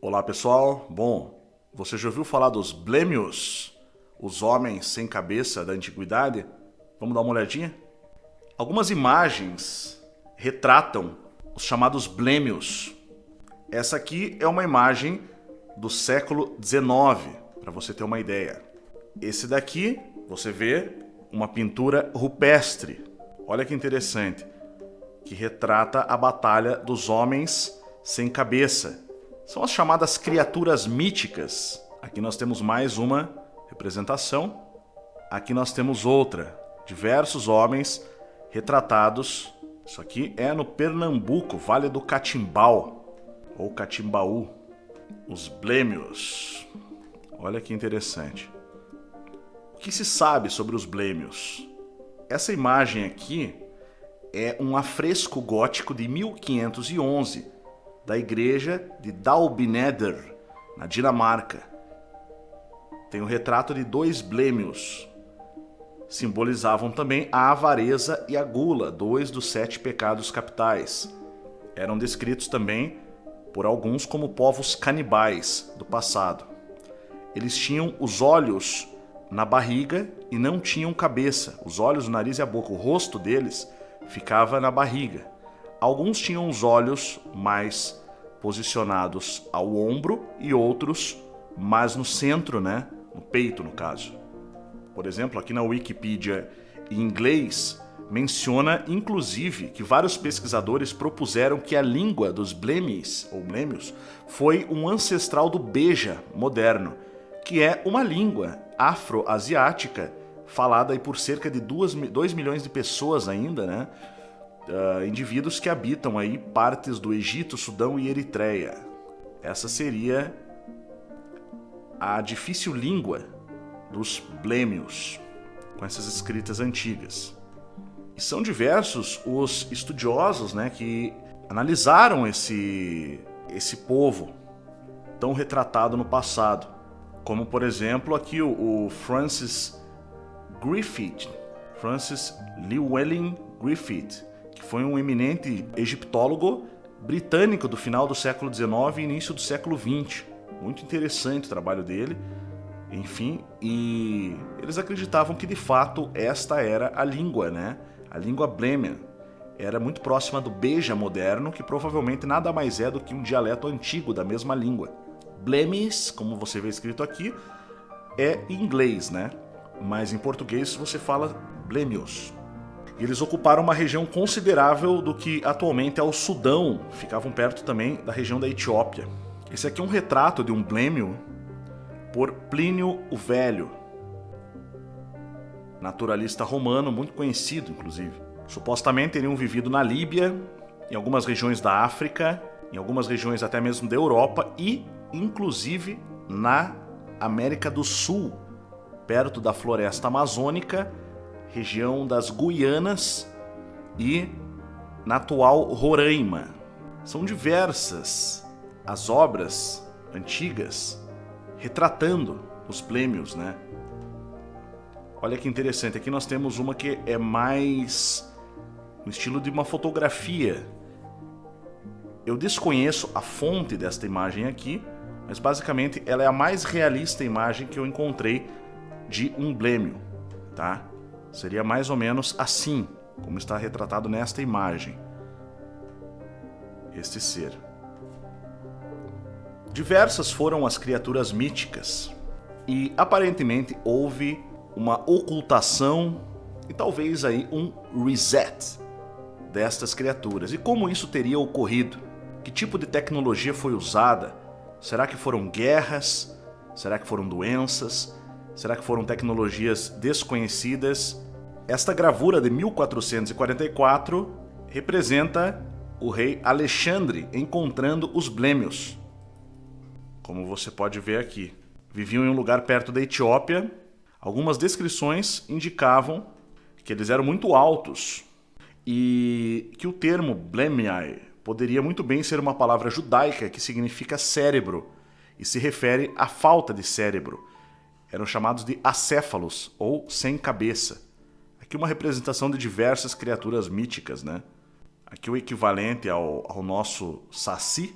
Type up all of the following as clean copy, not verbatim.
Olá pessoal, bom, você já ouviu falar dos blêmios, os homens sem cabeça da antiguidade? Vamos dar uma olhadinha? Algumas imagens retratam os chamados blêmios. Essa aqui é uma imagem do século XIX, para você ter uma ideia. Esse daqui, você vê uma pintura rupestre, olha que interessante, que retrata a batalha dos homens sem cabeça. São as chamadas criaturas míticas. Aqui nós temos mais uma representação. Aqui nós temos outra. Diversos homens retratados. Isso aqui é no Pernambuco, Vale do Catimbau, ou Catimbaú. Os blêmios. Olha que interessante. O que se sabe sobre os blêmios? Essa imagem aqui é um afresco gótico de 1511, da igreja de Daubigneder, na Dinamarca. Tem o retrato de dois blêmios. Simbolizavam também a avareza e a gula, dois dos 7 pecados capitais. Eram descritos também por alguns como povos canibais do passado. Eles tinham os olhos na barriga e não tinham cabeça. Os olhos, o nariz e a boca, o rosto deles ficava na barriga. Alguns tinham os olhos mais posicionados ao ombro e outros mais no centro, né? No peito, no caso. Por exemplo, aqui na Wikipedia em inglês, menciona inclusive que vários pesquisadores propuseram que a língua dos blêmios, ou blêmios, foi um ancestral do Beja moderno, que é uma língua afro-asiática falada aí por cerca de 2 milhões de pessoas ainda, né? Indivíduos que habitam aí partes do Egito, Sudão e Eritreia. Essa seria a difícil língua dos blêmios, com essas escritas antigas. E são diversos os estudiosos, né, que analisaram esse povo tão retratado no passado. Como, por exemplo, aqui o Francis Llewellyn Griffith, que foi um eminente egiptólogo britânico do final do século XIX e início do século XX. Muito interessante o trabalho dele. Enfim, e eles acreditavam que de fato esta era a língua, né? A língua blêmia. Era muito próxima do Beja moderno, que provavelmente nada mais é do que um dialeto antigo da mesma língua. Blêmis, como você vê escrito aqui, é em inglês, né? Mas em português você fala blêmios. E eles ocuparam uma região considerável do que atualmente é o Sudão, ficavam perto também da região da Etiópia. Esse aqui é um retrato de um blêmio por Plínio o Velho, naturalista romano, muito conhecido inclusive. Supostamente teriam vivido na Líbia, em algumas regiões da África, em algumas regiões até mesmo da Europa e inclusive na América do Sul, perto da floresta amazônica, região das Guianas e na atual Roraima. São diversas as obras antigas retratando os blêmios, né? Olha que interessante, aqui nós temos uma que é mais no estilo de uma fotografia. Eu desconheço a fonte desta imagem aqui, mas basicamente ela é a mais realista imagem que eu encontrei de um blêmio, tá? Seria mais ou menos assim, como está retratado nesta imagem. Este ser. Diversas foram as criaturas míticas e aparentemente houve uma ocultação e talvez aí um reset destas criaturas. E como isso teria ocorrido? Que tipo de tecnologia foi usada? Será que foram guerras? Será que foram doenças? Será que foram tecnologias desconhecidas? Esta gravura de 1444 representa o rei Alexandre encontrando os blêmios. Como você pode ver aqui. Viviam em um lugar perto da Etiópia. Algumas descrições indicavam que eles eram muito altos e que o termo blemiai poderia muito bem ser uma palavra judaica que significa cérebro e se refere à falta de cérebro. Eram chamados de acéfalos ou sem cabeça. Aqui uma representação de diversas criaturas míticas, né? Aqui o equivalente ao nosso saci,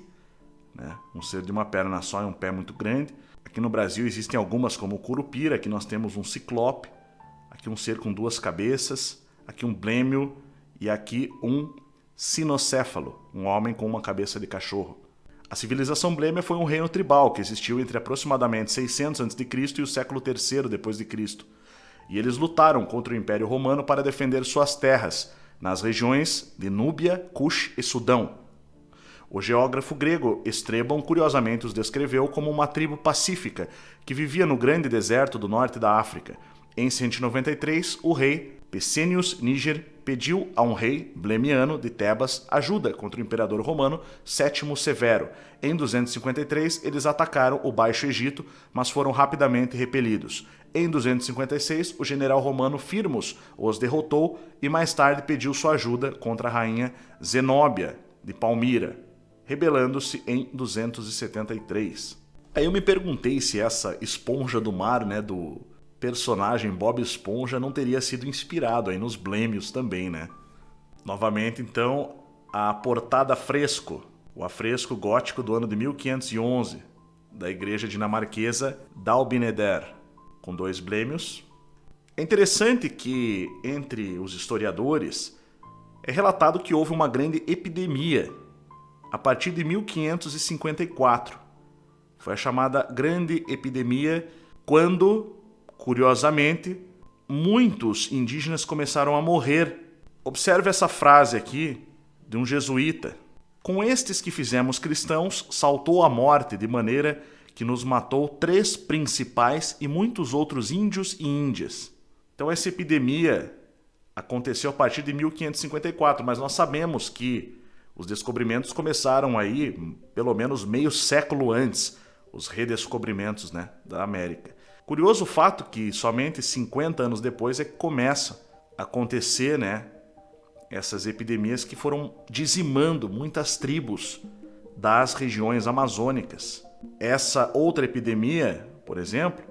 né? Um ser de uma perna só e um pé muito grande. Aqui no Brasil existem algumas, como o curupira. Aqui nós temos um ciclope, aqui um ser com 2 cabeças, aqui um blêmio e aqui um cinocéfalo, um homem com uma cabeça de cachorro. A civilização blêmia foi um reino tribal que existiu entre aproximadamente 600 a.C. e o século III d.C. E eles lutaram contra o Império Romano para defender suas terras nas regiões de Núbia, Cush e Sudão. O geógrafo grego Estrabão curiosamente os descreveu como uma tribo pacífica que vivia no grande deserto do norte da África. Em 193, o rei Pescennius Níger pediu a um rei blemiano de Tebas ajuda contra o imperador romano Sétimo Severo. Em 253, eles atacaram o Baixo Egito, mas foram rapidamente repelidos. Em 256, o general romano Firmus os derrotou e mais tarde pediu sua ajuda contra a rainha Zenóbia de Palmira, rebelando-se em 273. Aí eu me perguntei se essa esponja do mar, né, do personagem Bob Esponja, não teria sido inspirado aí nos blêmios também, né? Novamente, então, a portada fresco, o afresco gótico do ano de 1511, da igreja dinamarquesa Dalbineder, com 2 blêmios. É interessante que, entre os historiadores, é relatado que houve uma grande epidemia a partir de 1554. Foi a chamada Grande Epidemia, quando, curiosamente, muitos indígenas começaram a morrer. Observe essa frase aqui de um jesuíta. Com estes que fizemos cristãos, saltou a morte, de maneira que nos matou 3 principais e muitos outros índios e índias. Então essa epidemia aconteceu a partir de 1554, mas nós sabemos que os descobrimentos começaram aí pelo menos meio século antes, os redescobrimentos, né, da América. Curioso o fato que somente 50 anos depois é que começa a acontecer, né, essas epidemias que foram dizimando muitas tribos das regiões amazônicas. Essa outra epidemia, por exemplo,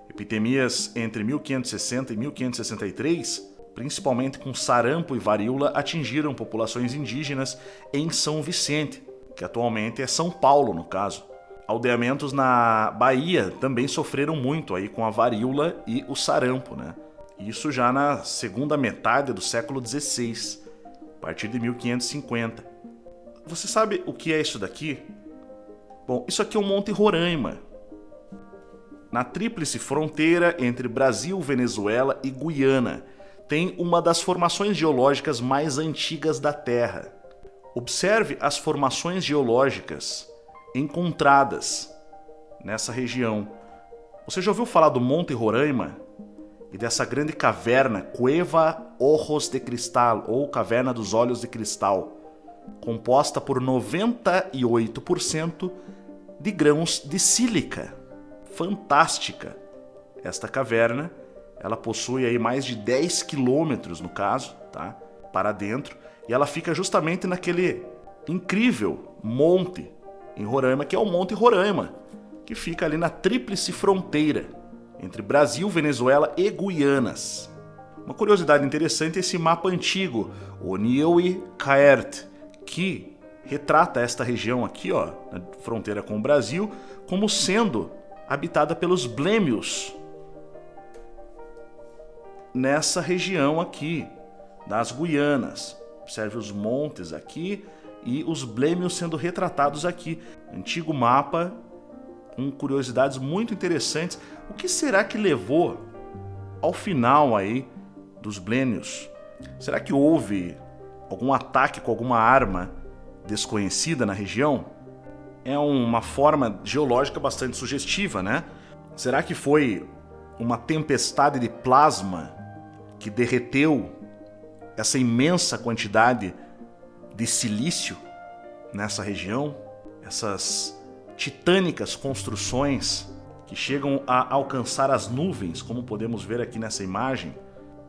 epidemias entre 1560 e 1563, principalmente com sarampo e varíola, atingiram populações indígenas em São Vicente, que atualmente é São Paulo, no caso. Aldeamentos na Bahia também sofreram muito aí com a varíola e o sarampo, né? Isso já na segunda metade do século XVI, a partir de 1550. Você sabe o que é isso daqui? Bom, isso aqui é o Monte Roraima, na tríplice fronteira entre Brasil, Venezuela e Guiana. Tem uma das formações geológicas mais antigas da Terra. Observe as formações geológicas encontradas nessa região. Você já ouviu falar do Monte Roraima e dessa grande caverna, Cueva Ojos de Cristal, ou Caverna dos Olhos de Cristal, composta por 98% de grãos de sílica. Fantástica! Esta caverna, ela possui aí mais de 10 quilômetros, no caso, tá? Para dentro, e ela fica justamente naquele incrível monte em Roraima, que é o Monte Roraima, que fica ali na tríplice fronteira entre Brasil, Venezuela e Guianas. Uma curiosidade interessante é esse mapa antigo, o Nieue Caert, que retrata esta região aqui, ó, na fronteira com o Brasil, como sendo habitada pelos blêmios, nessa região aqui das Guianas. Observe os montes aqui e os blêmios sendo retratados aqui. Antigo mapa com curiosidades muito interessantes. O que será que levou ao final aí dos blêmios? Será que houve algum ataque com alguma arma desconhecida na região? É uma forma geológica bastante sugestiva, né? Será que foi uma tempestade de plasma que derreteu essa imensa quantidade de silício nessa região? Essas titânicas construções que chegam a alcançar as nuvens, como podemos ver aqui nessa imagem.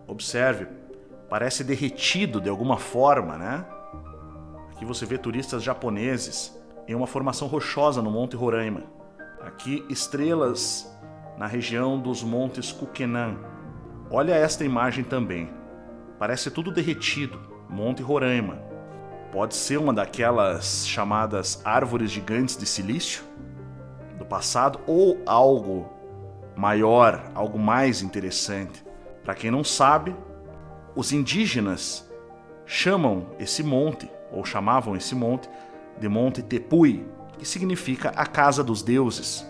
Observe, parece derretido de alguma forma, né? Aqui você vê turistas japoneses em uma formação rochosa no Monte Roraima. Aqui estrelas na região dos Montes Kukenan. Olha esta imagem também. Parece tudo derretido. Monte Roraima. Pode ser uma daquelas chamadas árvores gigantes de silício do passado ou algo maior, algo mais interessante. Para quem não sabe, os indígenas chamam esse monte, ou chamavam esse monte, de Monte Tepui, que significa a casa dos deuses.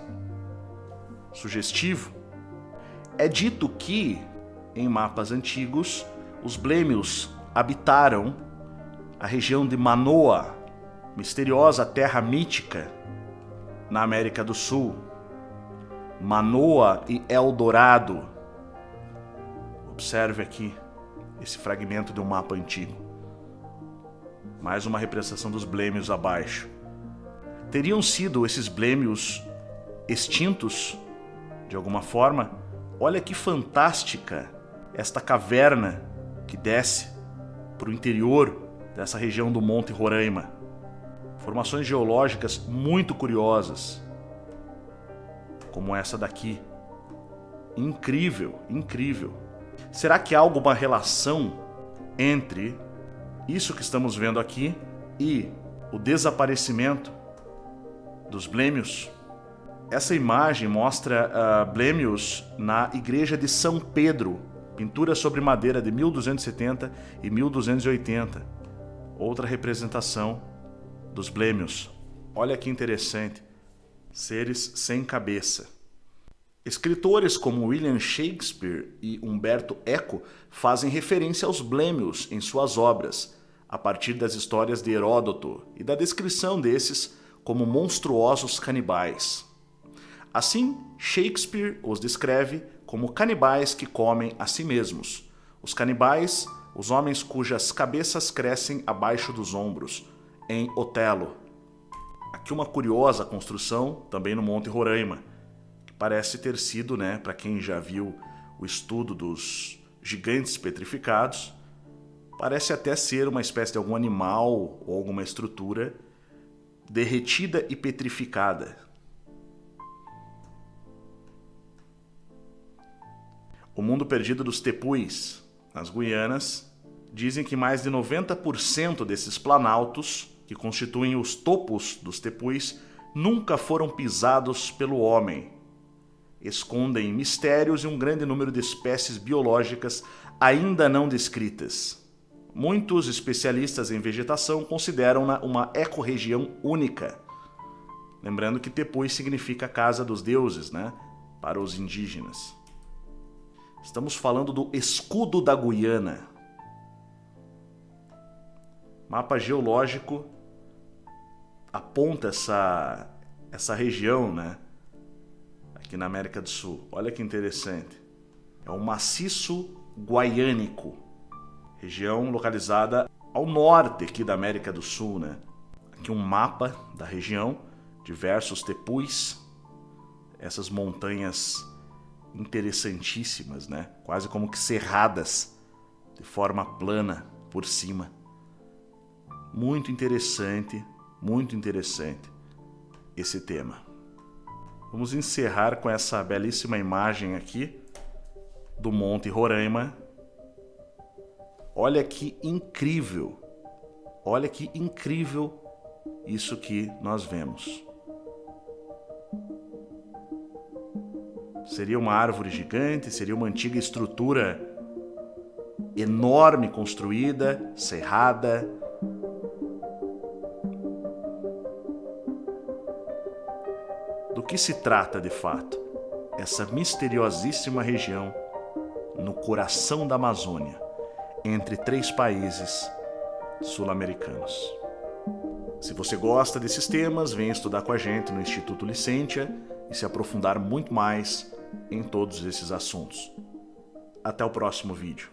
Sugestivo. É dito que, em mapas antigos, os blêmios habitaram a região de Manoa, misteriosa terra mítica na América do Sul. Manoa e Eldorado. Observe aqui esse fragmento de um mapa antigo. Mais uma representação dos blêmios abaixo. Teriam sido esses blêmios extintos de alguma forma? Olha que fantástica esta caverna que desce para o interior dessa região do Monte Roraima. Formações geológicas muito curiosas, como essa daqui. Incrível, incrível. Será que há alguma relação entre isso que estamos vendo aqui e o desaparecimento dos blêmios? Essa imagem mostra blêmios na igreja de São Pedro, pintura sobre madeira de 1270 e 1280. Outra representação dos blêmios. Olha que interessante. Seres sem cabeça. Escritores como William Shakespeare e Umberto Eco fazem referência aos blêmios em suas obras, a partir das histórias de Heródoto e da descrição desses como monstruosos canibais. Assim, Shakespeare os descreve como canibais que comem a si mesmos. Os canibais, os homens cujas cabeças crescem abaixo dos ombros, em Otelo. Aqui uma curiosa construção, também no Monte Roraima, que parece ter sido, para quem já viu o estudo dos gigantes petrificados, parece até ser uma espécie de algum animal ou alguma estrutura derretida e petrificada. O mundo perdido dos tepuis. Nas Guianas, dizem que mais de 90% desses planaltos, que constituem os topos dos tepuis, nunca foram pisados pelo homem. Escondem mistérios e um grande número de espécies biológicas ainda não descritas. Muitos especialistas em vegetação consideram-na uma ecorregião única. Lembrando que Tepui significa casa dos deuses, para os indígenas. Estamos falando do escudo da Guiana. Mapa geológico aponta essa região, aqui na América do Sul. Olha que interessante. É um maciço guaiânico, região localizada ao norte aqui da América do Sul, Aqui um mapa da região, diversos tepuis, essas montanhas interessantíssimas, quase como que cerradas de forma plana por cima. Muito interessante esse tema. Vamos encerrar com essa belíssima imagem aqui do Monte Roraima. Olha que incrível isso que nós vemos. Seria uma árvore gigante, seria uma antiga estrutura enorme construída, cerrada. Do que se trata de fato? Essa misteriosíssima região no coração da Amazônia, entre 3 países sul-americanos. Se você gosta desses temas, venha estudar com a gente no Instituto Licentia e se aprofundar muito mais em todos esses assuntos. Até o próximo vídeo.